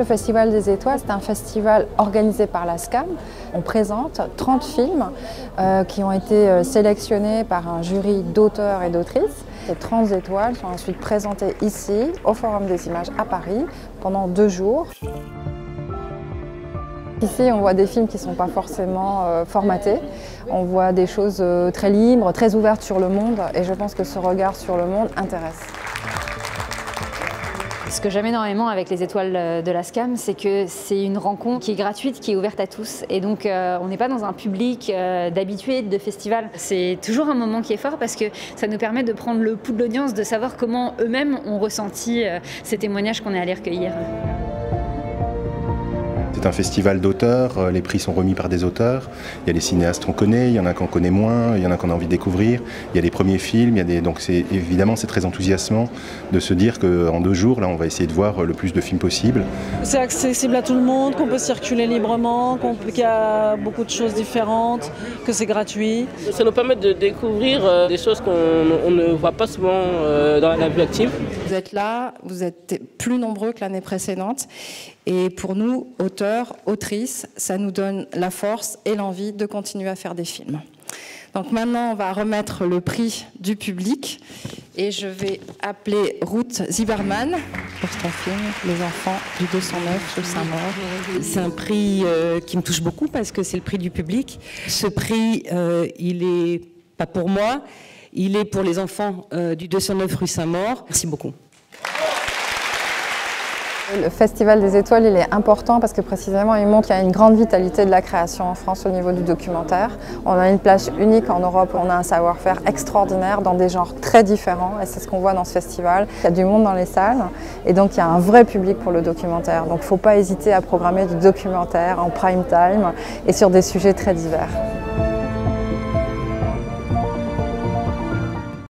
Le Festival des Étoiles, c'est un festival organisé par la SCAM. On présente 30 films qui ont été sélectionnés par un jury d'auteurs et d'autrices. Ces 30 étoiles sont ensuite présentées ici, au Forum des Images à Paris, pendant 2 jours. Ici, on voit des films qui ne sont pas forcément formatés. On voit des choses très libres, très ouvertes sur le monde, et je pense que ce regard sur le monde intéresse. Ce que j'aime énormément avec les étoiles de la SCAM, c'est que c'est une rencontre qui est gratuite, qui est ouverte à tous. Et donc on n'est pas dans un public d'habitués de festival. C'est toujours un moment qui est fort parce que ça nous permet de prendre le pouls de l'audience, de savoir comment eux-mêmes ont ressenti ces témoignages qu'on est allé recueillir. C'est un festival d'auteurs, les prix sont remis par des auteurs. Il y a des cinéastes qu'on connaît, il y en a qu'on connaît moins, il y en a qu'on a envie de découvrir. Il y a des premiers films, donc évidemment c'est très enthousiasmant de se dire qu'en 2 jours, là, on va essayer de voir le plus de films possible. C'est accessible à tout le monde, qu'on peut circuler librement, qu'il y a beaucoup de choses différentes, que c'est gratuit. Ça nous permet de découvrir des choses qu'on ne voit pas souvent dans la vie active. Vous êtes là, vous êtes plus nombreux que l'année précédente. Et pour nous, auteurs, autrices, ça nous donne la force et l'envie de continuer à faire des films. Donc maintenant, on va remettre le prix du public et je vais appeler Ruth Zieberman pour son film Les enfants du 209 rue Saint-Maur. C'est un prix qui me touche beaucoup parce que c'est le prix du public. Ce prix, il est pas pour moi, il est pour les enfants du 209 rue Saint-Maur. Merci beaucoup. Le Festival des Étoiles, il est important parce que précisément il montre qu'il y a une grande vitalité de la création en France au niveau du documentaire. On a une place unique en Europe, on a un savoir-faire extraordinaire dans des genres très différents et c'est ce qu'on voit dans ce festival. Il y a du monde dans les salles et donc il y a un vrai public pour le documentaire. Donc il ne faut pas hésiter à programmer du documentaire en prime time et sur des sujets très divers.